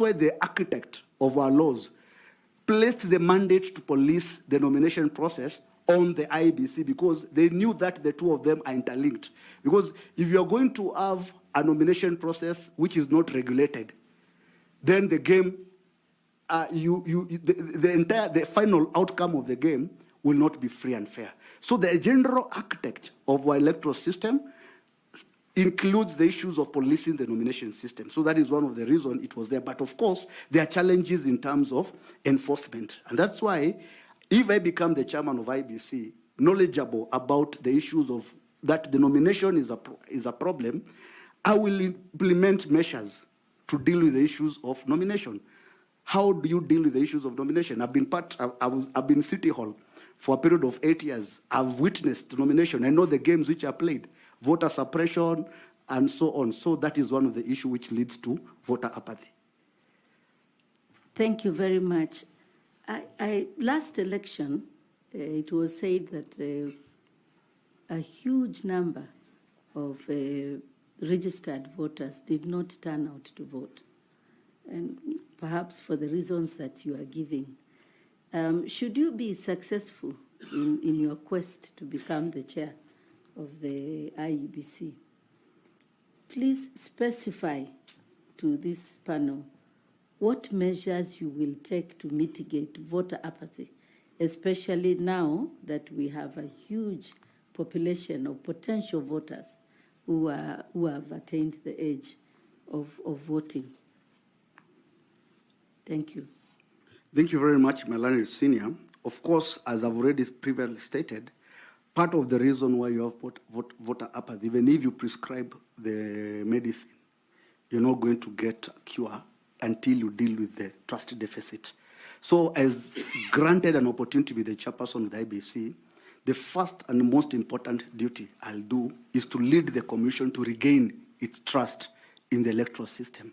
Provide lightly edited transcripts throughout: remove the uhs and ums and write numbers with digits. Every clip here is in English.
why the architect of our laws placed the mandate to police the nomination process on the Iebc, because they knew that the two of them are interlinked. Because if you are going to have a nomination process which is not regulated, then the game, the final outcome of the game will not be free and fair. So the general architect of our electoral system includes the issues of policing the nomination system. So that is one of the reasons it was there. But of course, there are challenges in terms of enforcement. And that's why, if I become the chairman of Iebc, knowledgeable about the issues of that the nomination is a problem, I will implement measures to deal with the issues of nomination. How do you deal with the issues of nomination? I've been City Hall for a period of 8 years. I've witnessed nomination. I know the games which are played, voter suppression, and so on. So that is one of the issues which leads to voter apathy. Thank you very much. Last election, it was said that a huge number of registered voters did not turn out to vote, and perhaps for the reasons that you are giving. Should you be successful in your quest to become the chair of the Iebc, please specify to this panel what measures you will take to mitigate voter apathy, especially now that we have a huge population of potential voters who have attained the age of voting. Thank you. Thank you very much, Melanie Senior. Of course, as I've already previously stated, part of the reason why you have voter apathy, even if you prescribe the medicine, you're not going to get a cure until you deal with the trust deficit. So as granted an opportunity to be the chairperson of the Iebc, the first and most important duty I'll do is to lead the commission to regain its trust in the electoral system.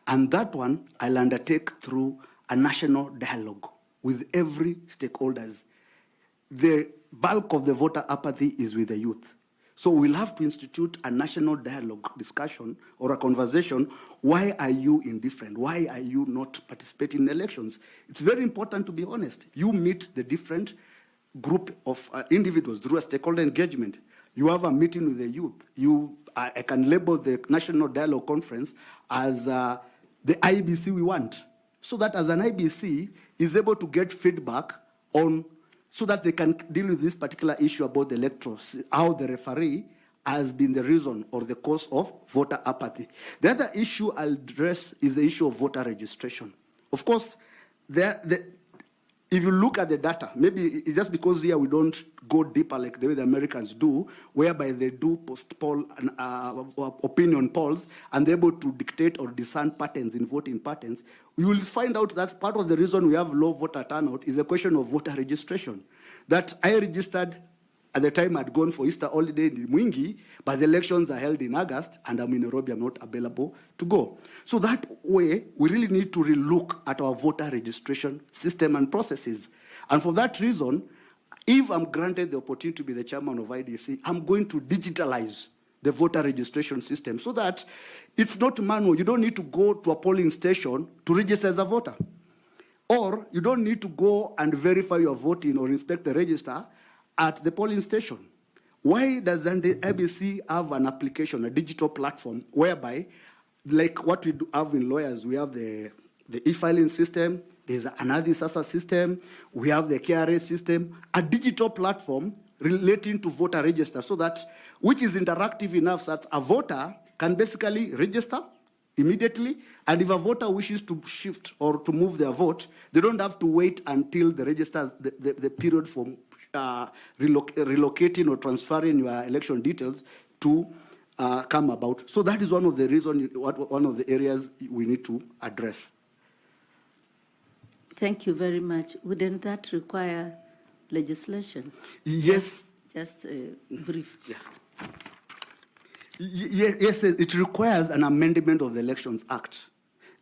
And that one I'll undertake through a national dialogue with every stakeholders. The bulk of the voter apathy is with the youth. So we'll have to institute a national dialogue discussion or a conversation. Why are you indifferent? Why are you not participating in elections? It's very important to be honest. You meet the different group of individuals through a stakeholder engagement. You have a meeting with the youth. I can label the National Dialogue Conference as the Iebc we want, so that as an Iebc is able to get feedback on, so that they can deal with this particular issue about the electors, how the referee has been the reason or the cause of voter apathy. The other issue I'll address is the issue of voter registration. Of course, if you look at the data, maybe it's just because here we don't go deeper like the way the Americans do, whereby they do post-poll and opinion polls, and they're able to dictate or discern patterns in voting patterns. You will find out that part of the reason we have low voter turnout is a question of voter registration. That I registered at the time I'd gone for Easter holiday in Mwingi, but the elections are held in August, and I'm in Nairobi, I'm not available to go. So that way, we really need to relook at our voter registration system and processes. And for that reason, if I'm granted the opportunity to be the chairman of IDC, I'm going to digitalize the voter registration system so that it's not manual. You don't need to go to a polling station to register as a voter. Or you don't need to go and verify your voting or inspect the register at the polling station. Why doesn't the Iebc have an application, a digital platform, whereby, like what we do have in lawyers, we have the e-filing system, there's another SASA system, we have the KRA system, a digital platform relating to voter register, so that, which is interactive enough that a voter can basically register immediately, and if a voter wishes to shift or to move their vote, they don't have to wait until the register, the period for relocating or transferring your election details to come about. So that is one of the reasons, one of the areas we need to address. Thank you very much. Wouldn't that require legislation? Yes. Just brief. Yeah. Yes, it requires an amendment of the Elections Act.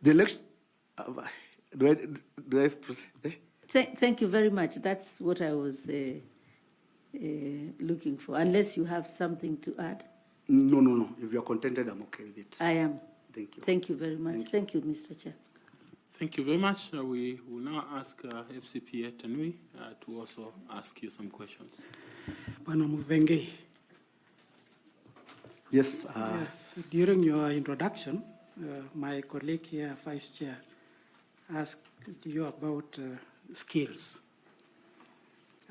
The election. Do I proceed? Thank you very much. That's what I was looking for. Unless you have something to add. No. If you're contented, I'm okay with it. I am. Thank you. Thank you very much. Thank you, Mr. Chair. Thank you very much. We will now ask FCPA Tanui to also ask you some questions. Bwana Muvenge, Yes. yes, during your introduction, my colleague here, Vice Chair, asked you about skills.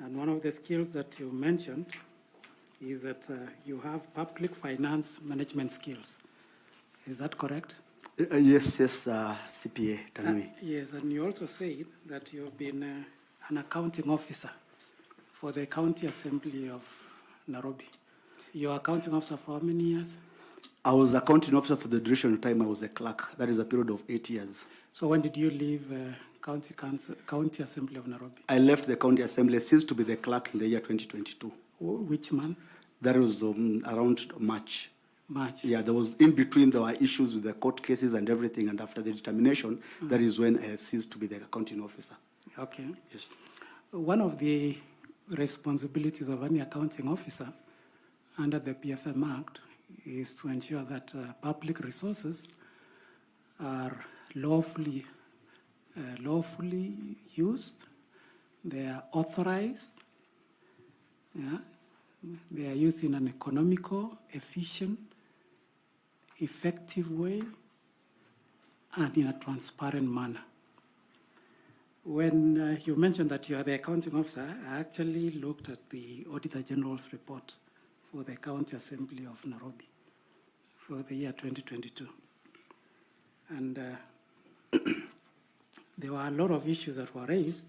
And one of the skills that you mentioned is that you have public finance management skills. Is that correct? Yes, CPA Tanui. Yes, and you also said that you've been an accounting officer for the County Assembly of Nairobi. You're accounting officer for how many years? I was accounting officer for the duration of time I was a clerk. That is a period of 8 years. So when did you leave County Assembly of Nairobi? I left the County Assembly since to be the clerk in the year 2022. Which month? That was around March. March. Yeah, there was in between there were issues with the court cases and everything, and after the determination, that is when I ceased to be the accounting officer. Okay. Yes. One of the responsibilities of any accounting officer under the PFM Act is to ensure that public resources are lawfully used, they are authorized, yeah, they are used in an economical, efficient, effective way, and in a transparent manner. When you mentioned that you are the accounting officer, I actually looked at the Auditor General's report for the County Assembly of Nairobi for the year 2022. And there were a lot of issues that were raised,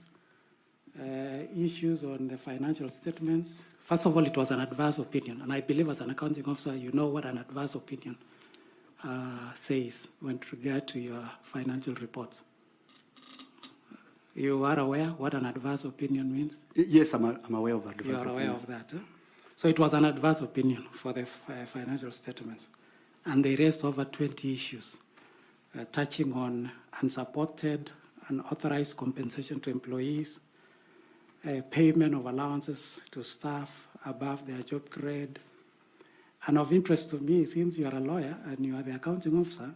issues on the financial statements. First of all, it was an adverse opinion, and I believe as an accounting officer, you know what an adverse opinion says when regard to your financial reports. You are aware what an adverse opinion means? Yes, I'm aware of adverse You are aware opinion. of that. Huh? So it was an adverse opinion for the financial statements. And they raised over 20 issues touching on unsupported, unauthorized compensation to employees, payment of allowances to staff above their job grade. And of interest to me, since you are a lawyer and you are the accounting officer,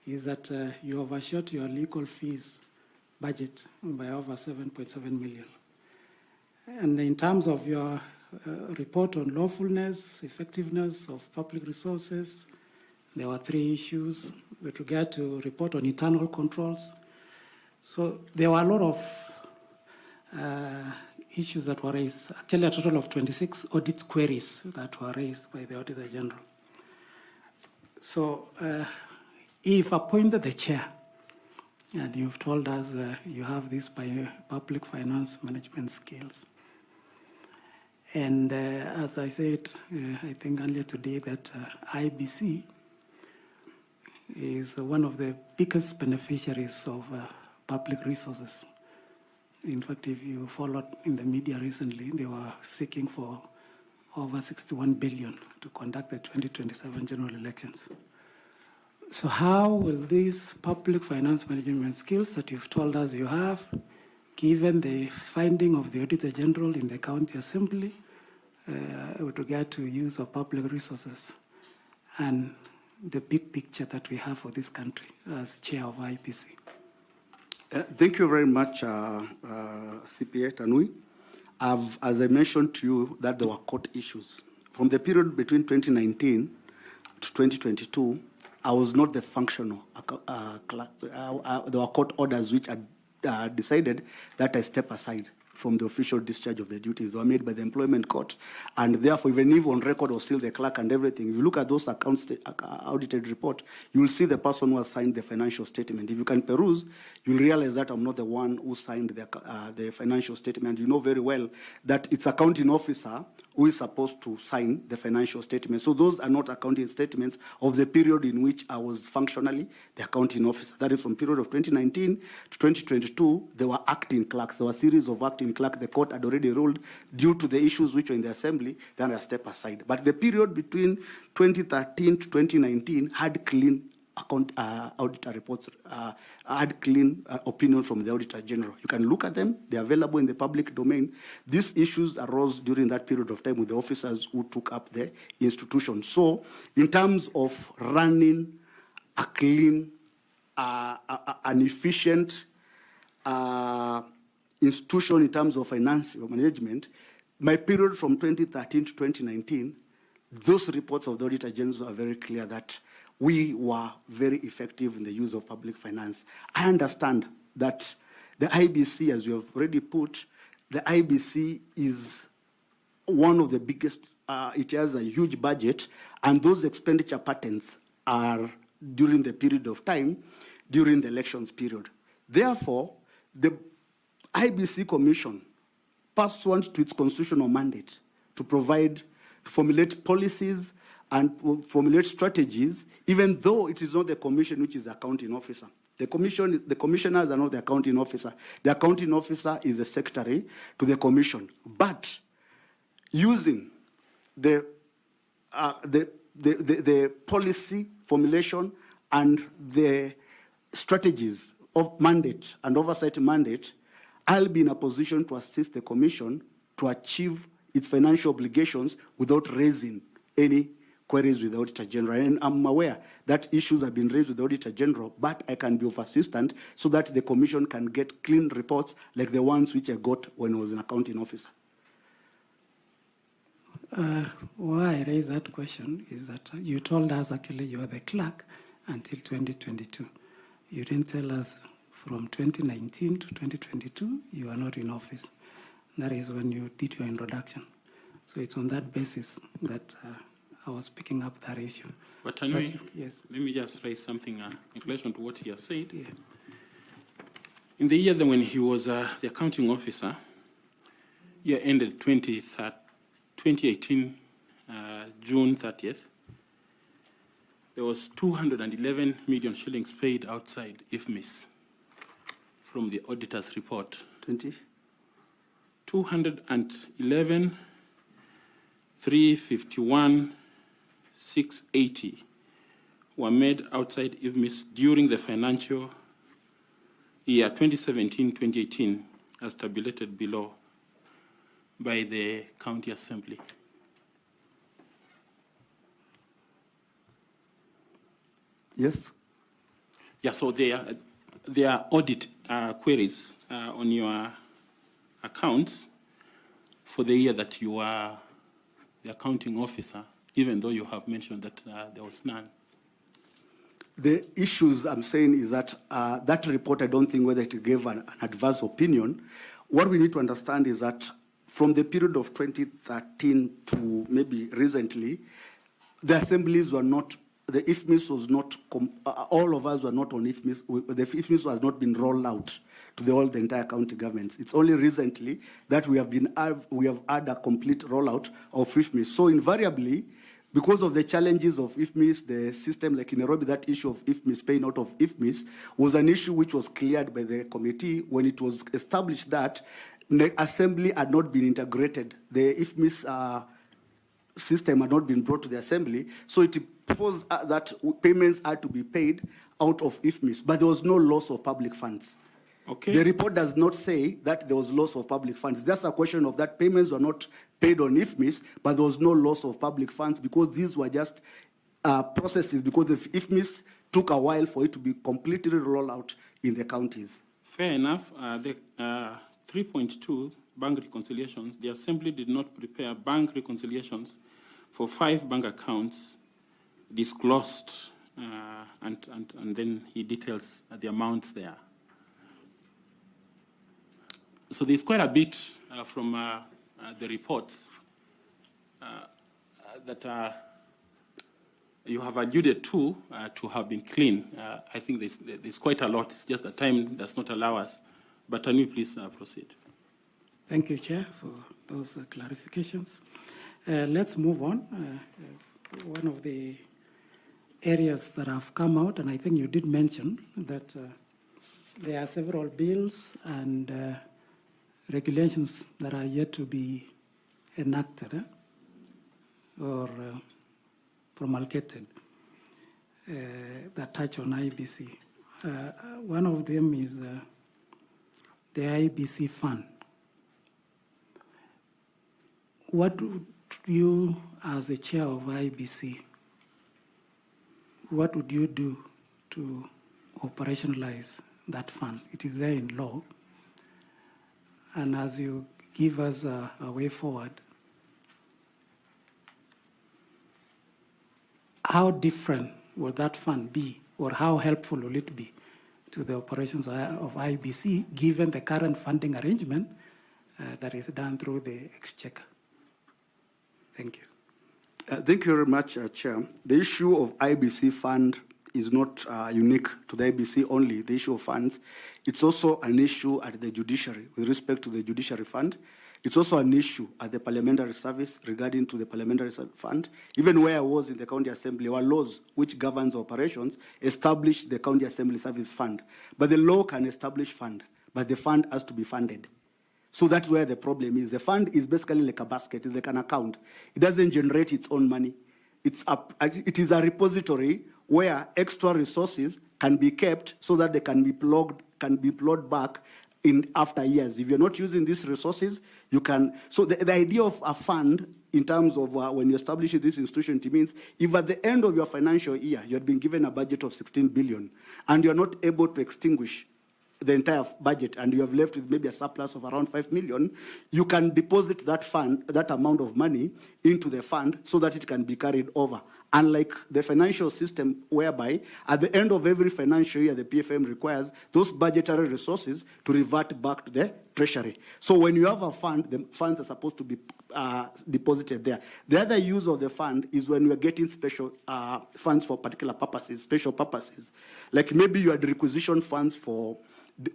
is that you overshot your legal fees budget by over 7.7 million. And in terms of your report on lawfulness, effectiveness of public resources, there were 3 issues with regard to report on internal controls. So there were a lot of issues that were raised, actually a total of 26 audit queries that were raised by the Auditor General. So if appointed the chair, and you've told us you have these public finance management skills. And as I said, I think earlier today that Iebc is one of the biggest beneficiaries of public resources. In fact, if you followed in the media recently, they were seeking for over 61 billion to conduct the 2027 general elections. So how will these public finance management skills that you've told us you have, given the finding of the Auditor General in the County Assembly with regard to use of public resources and the big picture that we have for this country as chair of IPC? Thank you very much, CPA Tanui. As I mentioned to you, that there were court issues. From the period between 2019 to 2022, I was not the functional clerk. There were court orders which had decided that I step aside from the official discharge of the duties. They were made by the employment court, and therefore, even if on record was still the clerk and everything, if you look at those accounts audited report, you will see the person who has signed the financial statement. If you can peruse, you'll realize that I'm not the one who signed the financial statement. You know very well that it's accounting officer who is supposed to sign the financial statement. So those are not accounting statements of the period in which I was functionally the accounting officer. That is from period of 2019 to 2022, there were acting clerks. There were a series of acting clerks. The court had already ruled due to the issues which were in the assembly, then I step aside. But the period between 2013 to 2019 had clean auditor reports, had clean opinion from the Auditor General. You can look at them. They're available in the public domain. These issues arose during that period of time with the officers who took up the institution. So in terms of running a clean an efficient institution in terms of financial management, my period from 2013 to 2019, those reports of the Auditor General are very clear that we were very effective in the use of public finance. I understand that the IBC, as you have already put, the IBC is one of the biggest, it has a huge budget, and those expenditure patterns are during the period of time, during the elections period. Therefore, the IBC Commission, pursuant to its constitutional mandate to provide, formulate policies and formulate strategies, even though it is not the commission which is the accounting officer. The commissioners are not the accounting officer. The accounting officer is the secretary to the commission. But using the policy formulation and the strategies of mandate and oversight mandate, I'll be in a position to assist the commission to achieve its financial obligations without raising any queries with the Auditor General. And I'm aware that issues have been raised with the Auditor General, but I can be of assistance so that the commission can get clean reports like the ones which I got when I was an accounting officer. Why I raise that question is that you told us actually you are the clerk until 2022. You didn't tell us from 2019 to 2022 you are not in office. That is when you did your introduction. So it's on that basis that I was picking up that issue. But Tanui, yes. Let me just raise something in relation to what he has said. Yeah. In the year when he was the accounting officer, year ended 2018, June 30th, there was 211 million shillings paid outside IFMIS from the auditor's report. 211, 351, 680 were made outside IFMIS during the financial year 2017-2018 as tabulated below by the County Assembly. Yes? Yeah, so there are audit queries on your accounts for the year that you are the accounting officer, even though you have mentioned that there was none. The issues I'm saying is that that report, I don't think whether it gave an adverse opinion. What we need to understand is that from the period of 2013 to maybe recently, the assemblies were not, the IFMIS was not, all of us were not on IFMIS, the IFMIS has not been rolled out to the entire county governments. It's only recently that we have had a complete rollout of IFMIS. So invariably, because of the challenges of IFMIS, the system like in Nairobi, that issue of IFMIS, paying out of IFMIS, was an issue which was cleared by the committee when it was established that the assembly had not been integrated. The IFMIS system had not been brought to the assembly, so it proposed that payments had to be paid out of IFMIS, but there was no loss of public funds. Okay. The report does not say that there was loss of public funds. It's just a question of that payments were not paid on IFMIS, but there was no loss of public funds because these were just processes, because if IFMIS took a while for it to be completely rolled out in the counties. Fair enough. The 3.2 bank reconciliations, the Assembly did not prepare bank reconciliations for 5 bank accounts disclosed, and then he details the amounts there. So there's quite a bit from the reports that you have alluded to have been clean. I think there's quite a lot. It's just that time does not allow us. But can you please proceed? Thank you, Chair, for those clarifications. Let's move on. One of the areas that have come out, and I think you did mention that there are several bills and regulations that are yet to be enacted or promulgated that touch on IBC. One of them is the IBC fund. What would you, as the chair of IBC, what would you do to operationalize that fund. It is there in law. And as you give us a way forward, how different will that fund be, or how helpful will it be to the operations of IEBC, given the current funding arrangement that is done through the Exchequer? Thank you. Thank you very much, Chair. The issue of IBC fund is not unique to the IBC only. The issue of funds, it's also an issue at the judiciary with respect to the judiciary fund. It's also an issue at the parliamentary service regarding to the parliamentary fund. Even where I was in the county assembly, our laws which governs operations establish the county assembly service fund. But the law can establish fund, but the fund has to be funded. So that's where the problem is. The fund is basically like a basket, it's like an account. It doesn't generate its own money. It is a repository where extra resources can be kept so that they can be plugged back in after years. If you're not using these resources, you can. So the idea of a fund in terms of when you establish this institution, it means if at the end of your financial year, you had been given a budget of 16 billion and you're not able to extinguish the entire budget and you have left with maybe a surplus of around 5 million, you can deposit that fund, that amount of money into the fund so that it can be carried over. Unlike the financial system whereby at the end of every financial year, the PFM requires those budgetary resources to revert back to the treasury. So when you have a fund, the funds are supposed to be deposited there. The other use of the fund is when you are getting special funds for particular purposes, special purposes. Like maybe you had requisition funds for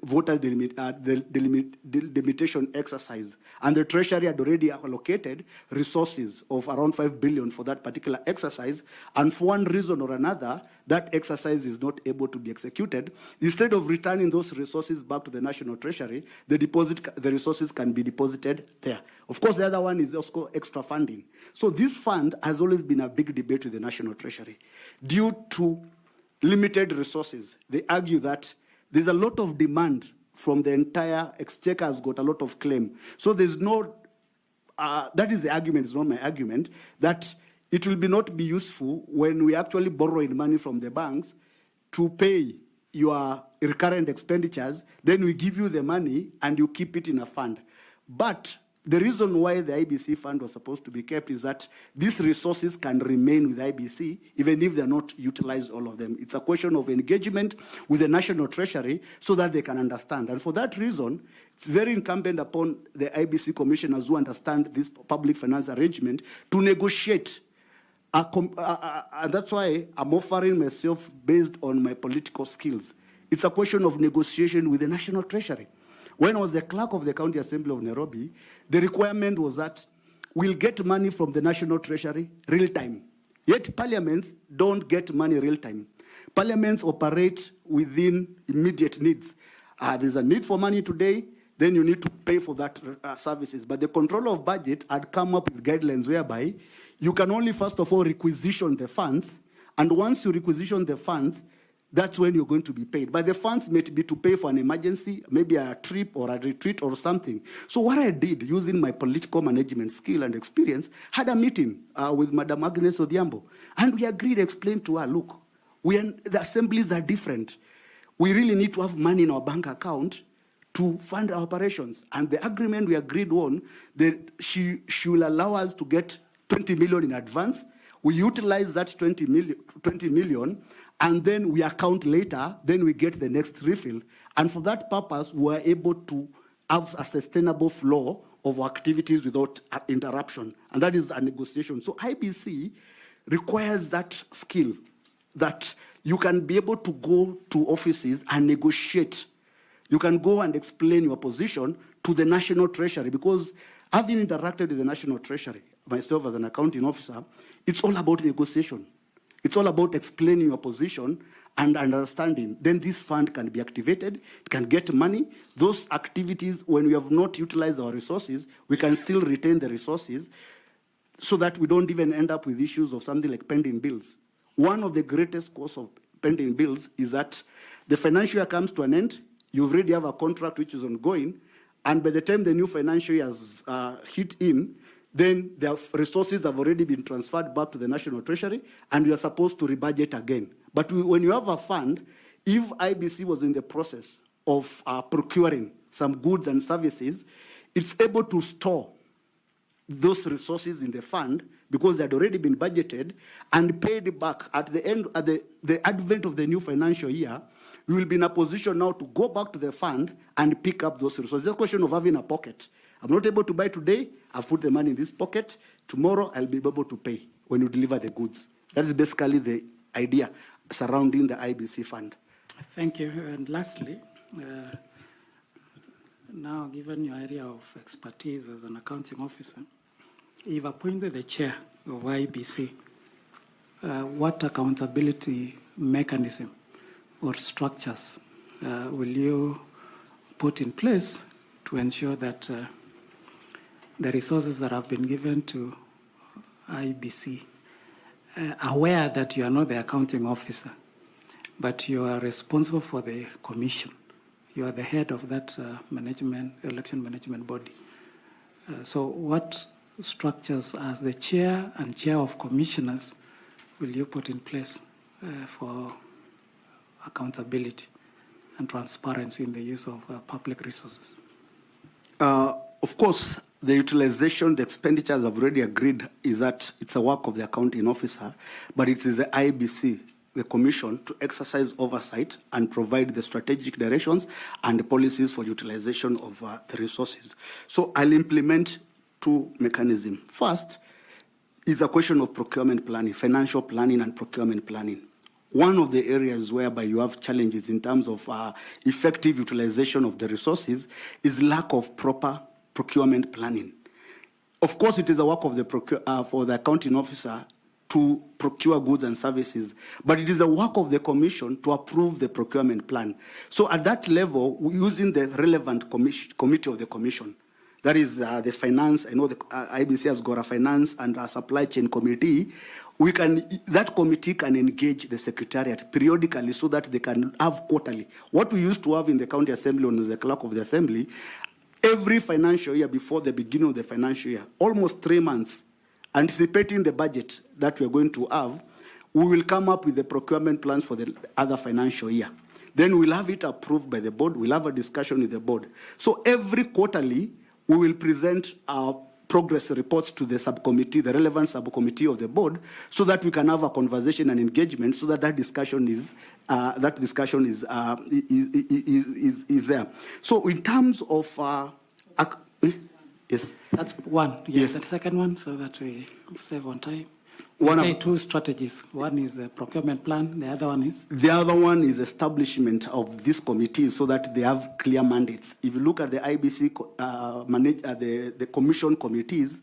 voter delimitation exercise, and the treasury had already allocated resources of around 5 billion for that particular exercise, and for one reason or another, that exercise is not able to be executed. Instead of returning those resources back to the national treasury, the resources can be deposited there. Of course, the other one is also extra funding. So this fund has always been a big debate with the national treasury. Due to limited resources, they argue that there's a lot of demand from the entire Exchequer has got a lot of claim. So there's no, that is the argument, it's not my argument, that it will not be useful when we actually borrowing money from the banks to pay your recurrent expenditures, then we give you the money and you keep it in a fund. But the reason why the IBC fund was supposed to be kept is that these resources can remain with IBC even if they're not utilized, all of them. It's a question of engagement with the National Treasury so that they can understand. And for that reason, it's very incumbent upon the IBC commissioners who understand this public finance arrangement to negotiate. And that's why I'm offering myself based on my political skills. It's a question of negotiation with the National Treasury. When I was the clerk of the County Assembly of Nairobi, the requirement was that we'll get money from the National Treasury real time. Yet parliaments don't get money real time. Parliaments operate within immediate needs. There's a need for money today, then you need to pay for that services. But the controller of budget had come up with guidelines whereby you can only first of all requisition the funds, and once you requisition the funds, that's when you're going to be paid. But the funds may be to pay for an emergency, maybe a trip or a retreat or something. So what I did, using my political management skill and experience, had a meeting with Madam Agnes Odhiambo. And we agreed, explained to her, look, the assemblies are different. We really need to have money in our bank account to fund our operations. And the agreement we agreed on, that she will allow us to get 20 million in advance. We utilize that 20 million, and then we account later, then we get the next refill. And for that purpose, we are able to have a sustainable flow of activities without interruption. And that is a negotiation. So IBC requires that skill, that you can be able to go to offices and negotiate. You can go and explain your position to the National Treasury, because having interacted with the National Treasury, myself as an accounting officer, it's all about negotiation. It's all about explaining your position and understanding. Then this fund can be activated, it can get money. Those activities, when we have not utilized our resources, we can still retain the resources so that we don't even end up with issues of something like pending bills. One of the greatest causes of pending bills is that the financial year comes to an end, you already have a contract which is ongoing, and by the time the new financial year has hit in, then the resources have already been transferred back to the National Treasury, and you are supposed to rebudget again. But when you have a fund, if IBC was in the process of procuring some goods and services, it's able to store those resources in the fund because they had already been budgeted and paid back at the end, at the advent of the new financial year. We will be in a position now to go back to the fund and pick up those resources. It's a question of having a pocket. I'm not able to buy today, I've put the money in this pocket. Tomorrow, I'll be able to pay when you deliver the goods. That is basically the idea surrounding the IBC fund. Thank you. And lastly, now given your area of expertise as an accounting officer, you've appointed the chair of IBC. What accountability mechanism or structures will you put in place to ensure that the resources that have been given to IBC, aware that you are not the accounting officer, but you are responsible for the commission. You are the head of that election management body. So what structures as the chair and chair of commissioners will you put in place for accountability and transparency in the use of public resources? Of course, the utilization, the expenditures I've already agreed is that it's a work of the accounting officer, but it is the IBC, the commission, to exercise oversight and provide the strategic directions and the policies for utilization of the resources. So I'll implement two mechanisms. First is a question of procurement planning, financial planning and procurement planning. One of the areas whereby you have challenges in terms of effective utilization of the resources is lack of proper procurement planning. Of course, it is the work of for the accounting officer to procure goods and services, but it is the work of the commission to approve the procurement plan. So at that level, using the relevant committee of the commission, that is the finance, I know the IBC has got a finance and a supply chain committee, that committee can engage the secretariat periodically so that they can have quarterly. What we used to have in the county assembly when the clerk of the assembly, every financial year before the beginning of the financial year, almost 3 months, anticipating the budget that we are going to have, we will come up with the procurement plans for the other financial year. Then we'll have it approved by the board. We'll have a discussion with the board. So every quarterly, we will present our progress reports to the subcommittee, the relevant subcommittee of the board, so that we can have a conversation and engagement, so that that discussion is there. So in terms of yes, that's one. Yes, yes. the second one, so that we save on time. One Say two strategies. One is the procurement plan. The other one is? The other one is establishment of this committee so that they have clear mandates. If you look at the IBC, the commission committees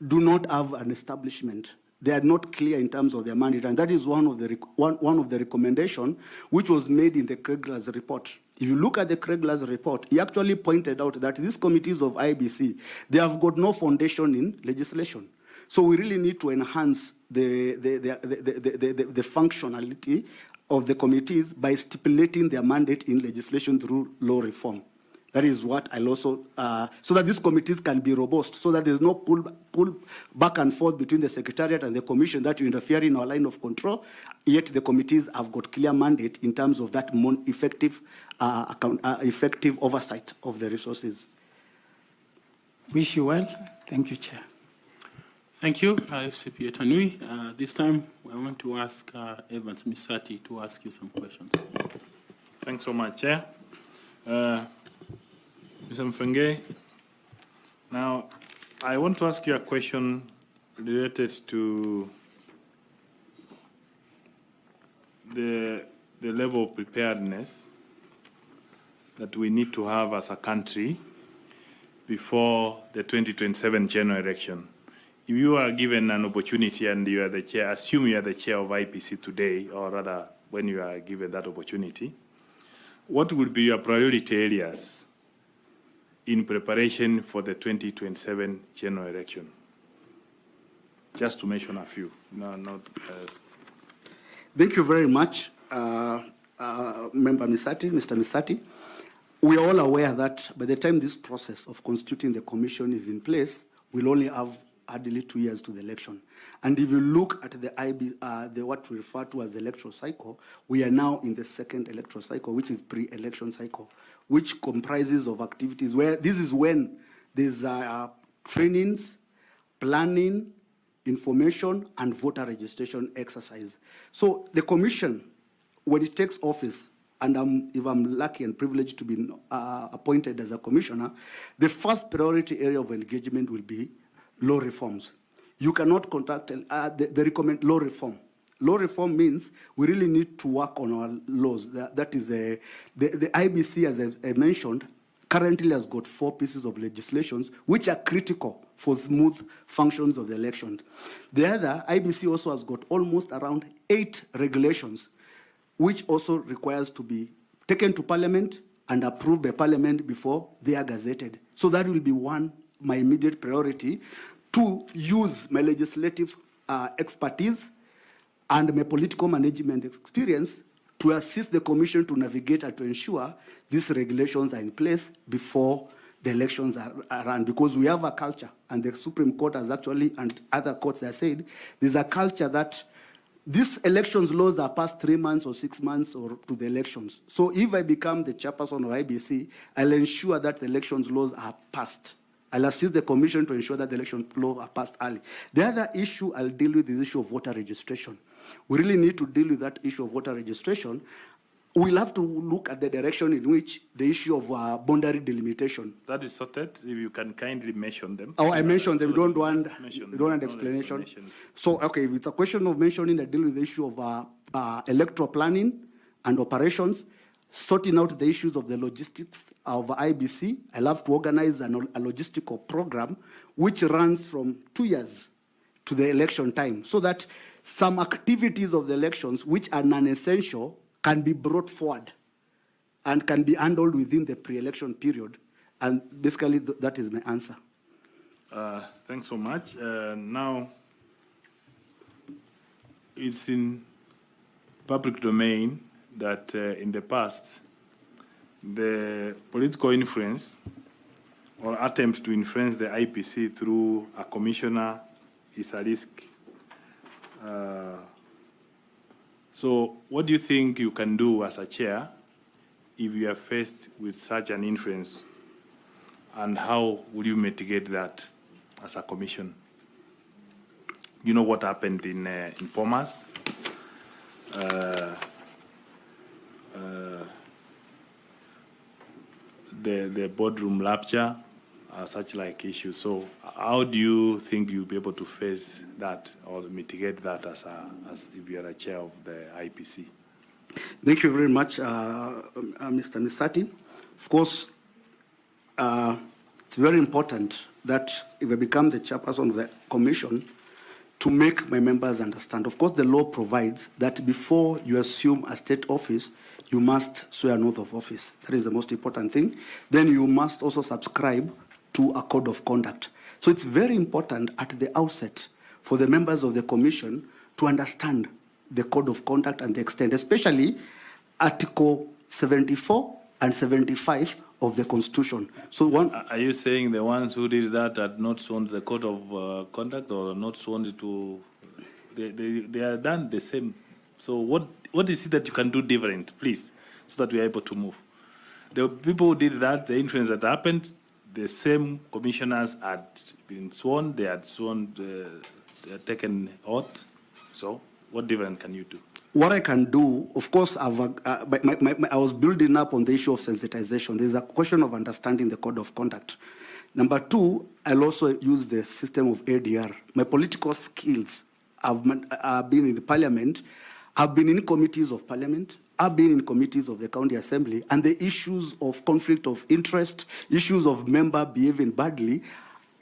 do not have an establishment. They are not clear in terms of their mandate, and that is one of the recommendation which was made in the Kregler's report. If you look at the Kregler's report, he actually pointed out that these committees of IBC, they have got no foundation in legislation. So we really need to enhance the functionality of the committees by stipulating their mandate in legislation through law reform. That is what I'll also, so that these committees can be robust, so that there's no pull back and forth between the secretariat and the commission that you interfere in our line of control, yet the committees have got clear mandate in terms of that more effective, effective oversight of the resources. Wish you well. Thank you, Chair. Thank you, FCPA Tanui. This time, I want to ask Evans Misati to ask you some questions. Thanks so much, Chair. Mr. Mfenge, now I want to ask you a question related to the level of preparedness that we need to have as a country before the 2027 general election. If you are given an opportunity and you are the chair, assume you are the chair of IPC today, or rather when you are given that opportunity, what would be your priority areas in preparation for the 2027 general election? Just to mention a few. Thank you very much, Member Misati, Mr. Misati. We are all aware that by the time this process of constituting the commission is in place, we'll only have hardly 2 years to the election. And if you look at what we refer to as the electoral cycle, we are now in the second electoral cycle, which is pre-election cycle, which comprises of activities where this is when there's trainings, planning, information, and voter registration exercise. So the commission, when it takes office, and if I'm lucky and privileged to be appointed as a commissioner, the first priority area of engagement will be law reforms. You cannot conduct, they recommend law reform. Law reform means we really need to work on our laws. That is the IBC, as I mentioned, currently has got 4 pieces of legislations which are critical for smooth functions of the election. The other, IBC also has got almost around 8 regulations which also requires to be taken to Parliament and approved by Parliament before they are gazetted. So that will be my immediate priority, to use my legislative expertise and my political management experience to assist the Commission to navigate and to ensure these regulations are in place before the elections are run. Because we have a culture, and the Supreme Court has actually, and other courts have said, there's a culture that these elections laws are passed 3 months or 6 months or to the elections. So if I become the chairperson of IBC, I'll ensure that the elections laws are passed. I'll assist the Commission to ensure that the election laws are passed early. The other issue I'll deal with is the issue of voter registration. We really need to deal with that issue of voter registration. We'll have to look at the direction in which the issue of boundary delimitation. That is sorted. If you can kindly mention them. Oh, I mentioned them. So We don't want explanation. So, okay, if it's a question of mentioning, I deal with the issue of electoral planning and operations, sorting out the issues of the logistics of IBC. I'll have to organize a logistical program which runs from 2 years to the election time, so that some activities of the elections which are non-essential can be brought forward and can be handled within the pre-election period. And basically, that is my answer. Thanks so much. Now, it's in public domain that in the past, the political influence or attempts to influence the IPC through a commissioner is a risk. So what do you think you can do as a chair if you are faced with such an influence? And how will you mitigate that as a commission? You know what happened in Pomas? The boardroom rapture, such like issues. So how do you think you'll be able to face that or mitigate that as if you are a chair of the IPC? Thank you very much, Mr. Misati. Of course, it's very important that if I become the chairperson of the commission, to make my members understand. Of course, the law provides that before you assume a state office, you must swear an oath of office. That is the most important thing. Then you must also subscribe to a code of conduct. So it's very important at the outset for the members of the commission to understand the code of conduct and the extent, especially Article 74 and 75 of the Constitution. So Are you saying the ones who did that had not sworn the code of conduct or not sworn it to? They are done the same. So what is it that you can do different, please, so that we are able to move? The people who did that, the influence that happened, the same commissioners had been sworn, they had sworn, they had taken oath. So what different can you do? What I can do, of course, I was building up on the issue of sensitization. There's a question of understanding the code of conduct. Number 2, I'll also use the system of ADR. My political skills, I've been in the parliament, I've been in committees of parliament, I've been in committees of the county assembly, and the issues of conflict of interest, issues of member behaving badly,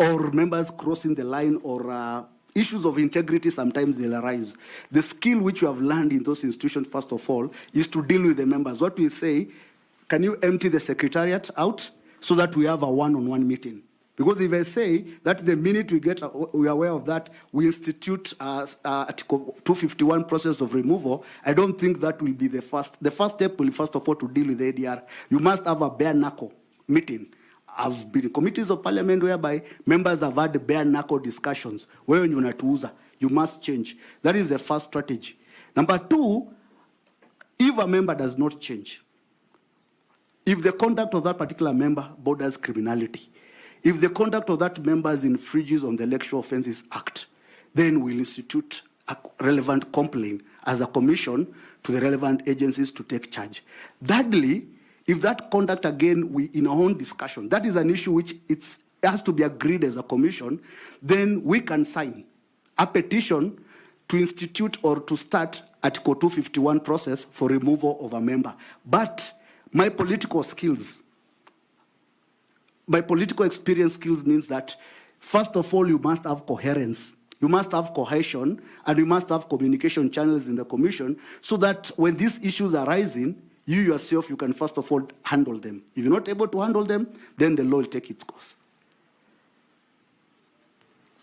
or members crossing the line, or issues of integrity, sometimes they'll arise. The skill which you have learned in those institutions, first of all, is to deal with the members. What we say, can you empty the secretariat out so that we have a one-on-one meeting? Because if I say that the minute we are aware of that, we institute Article 251 process of removal, I don't think that will be the first. The first step will, first of all, to deal with the ADR. You must have a bare knuckle meeting. I've been in committees of parliament whereby members have had bare knuckle discussions. Wewe unatuuza. You must change. That is the first strategy. Number two, if a member does not change, if the conduct of that particular member borders criminality, if the conduct of that member infringes on the Electoral Offences Act, then we'll institute a relevant complaint as a commission to the relevant agencies to take charge. Thirdly, if that conduct, again, we in our own discussion, that is an issue which it has to be agreed as a commission, then we can sign a petition to institute or to start Article 251 process for removal of a member. But my political skills, my political experience skills means that, first of all, you must have coherence. You must have cohesion, and you must have communication channels in the commission so that when these issues are rising, you yourself, you can first of all handle them. If you're not able to handle them, then the law will take its course.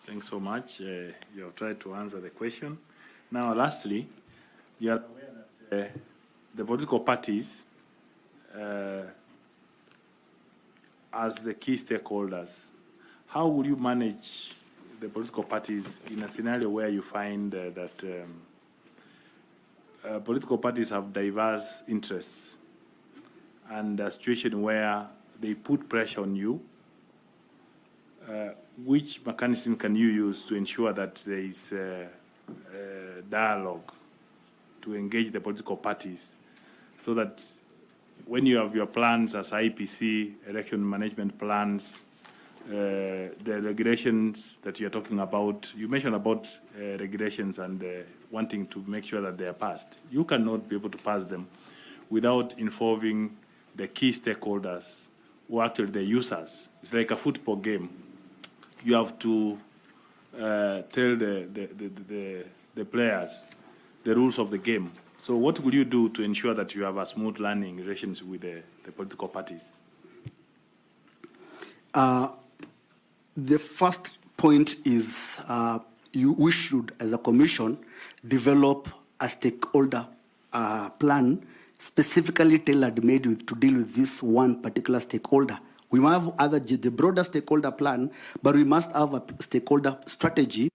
Thanks so much. You have tried to answer the question. Now, lastly, you are aware that the political parties, as the key stakeholders, how will you manage the political parties in a scenario where you find that political parties have diverse interests and a situation where they put pressure on you? Which mechanism can you use to ensure that there is dialogue to engage the political parties so that when you have your plans as IEBC, election management plans, the regulations that you're talking about, you mentioned about regulations and wanting to make sure that they are passed. You cannot be able to pass them without involving the key stakeholders who are actually the users. It's like a football game. You have to tell the players the rules of the game. So what will you do to ensure that you have a smooth learning relations with the political parties? The first point is we should, as a commission, develop a stakeholder plan specifically tailor-made to deal with this one particular stakeholder. We have the broader stakeholder plan, but we must have a stakeholder strategy